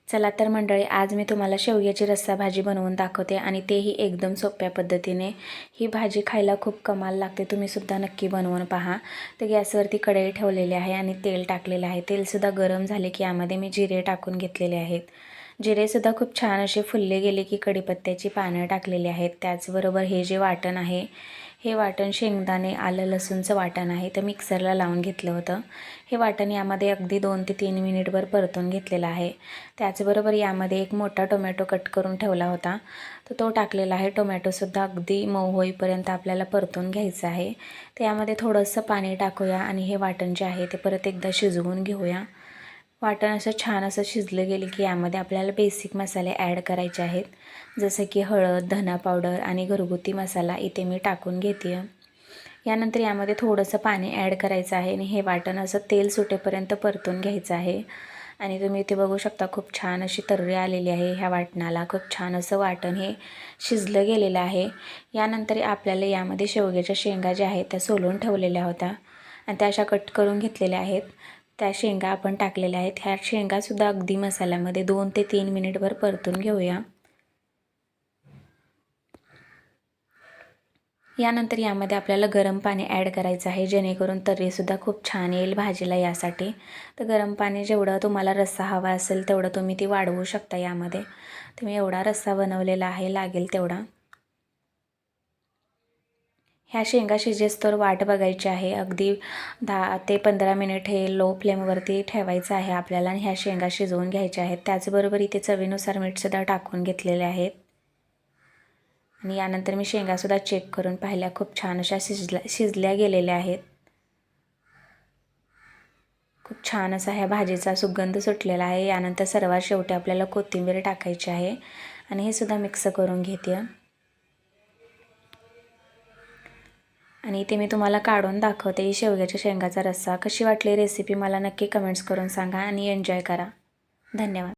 चला तर मंडळी, आज मी तुम्हाला शेवग्याची रस्सा भाजी बनवून दाखवते आणि तेही एकदम सोप्या पद्धतीने। ही भाजी खायला खूप कमाल लागते, तुम्हीसुद्धा नक्की बनवून पहा। तर गॅसवरती कढई ठेवलेली आहे आणि तेल टाकलेलं आहे। तेलसुद्धा गरम झाले की यामध्ये मी जिरे टाकून घेतलेले आहेत। जिरेसुद्धा खूप छान असे फुलले गेले की कढीपत्त्याची पानं टाकलेली आहेत। त्याचबरोबर हे जे वाटण आहे, हे वाटण शेंगदाणे आलं लसूणचं वाटण आहे, तर मिक्सरला लावून घेतलं होतं। हे वाटण यामध्ये अगदी 2 ते 3 मिनिटभर परतून घेतलेलं आहे। त्याचबरोबर यामध्ये एक मोठा टोमॅटो कट करून ठेवला होता, तर तो टाकलेला आहे। टोमॅटोसुद्धा अगदी मऊ होईपर्यंत आपल्याला परतून घ्यायचं आहे। तर यामध्ये थोडंसं पाणी टाकूया आणि हे वाटण जे आहे ते परत एकदा शिजवून घेऊया। वाटण असं छान असं शिजलं गेलं की यामध्ये आपल्याला बेसिक मसाले ॲड करायचे आहेत, जसं की हळद, धना पावडर आणि घरगुती मसाला इथे मी टाकून घेते आहे। यानंतर यामध्ये थोडंसं पाणी ॲड करायचं आहे आणि हे वाटण असं तेल सुटेपर्यंत परतून घ्यायचं आहे। आणि तुम्ही इथे बघू शकता खूप छान अशी तर्री आलेली आहे ह्या वाटणाला। खूप छान असं वाटण हे शिजलं गेलेलं आहे। यानंतर आपल्याला यामध्ये शेवग्याच्या शेंगा ज्या आहेत त्या सोलून ठेवलेल्या होत्या आणि त्या अशा कट करून घेतलेल्या आहेत। त्या शेंगा आपण टाकलेल्या आहेत। ह्या शेंगासुद्धा अगदी मसाल्यामध्ये 2 ते 3 मिनिटभर परतून घेऊया। यानंतर यामध्ये आपल्याला गरम पाणी ॲड करायचं आहे, जेणेकरून तर्रीसुद्धा खूप छान येईल भाजीला यासाठी। तर गरम पाणी जेवढं तुम्हाला रस्सा हवा असेल तेवढं तुम्ही ती वाढवू शकता यामध्ये। तर मी एवढा रस्सा बनवलेला आहे, लागेल तेवढा। ह्या शेंगा शिजेस्तोवर वाट बघायची आहे। अगदी 10 ते 15 मिनिट हे लो फ्लेमवरती ठेवायचं आहे आपल्याला आणि ह्या शेंगा शिजवून घ्यायच्या आहेत। त्याचबरोबर इथे चवीनुसार मीठसुद्धा टाकून घेतलेले आहेत आणि यानंतर मी शेंगासुद्धा चेक करून पाहिल्या, खूप छान अशा शिजल्या गेलेल्या आहेत। खूप छान असा ह्या भाजीचा सुगंध सुटलेला आहे। यानंतर सर्वात शेवटी आपल्याला कोथिंबीर टाकायची आहे आणि हे सुद्धा मिक्स करून घेते आहे। आणि इथे मी तुम्हाला काढून दाखवते शेवग्याच्या शेंगाचा रस्सा। कशी वाटली रेसिपी मला नक्की कमेंट्स करून सांगा आणि एन्जॉय करा। धन्यवाद।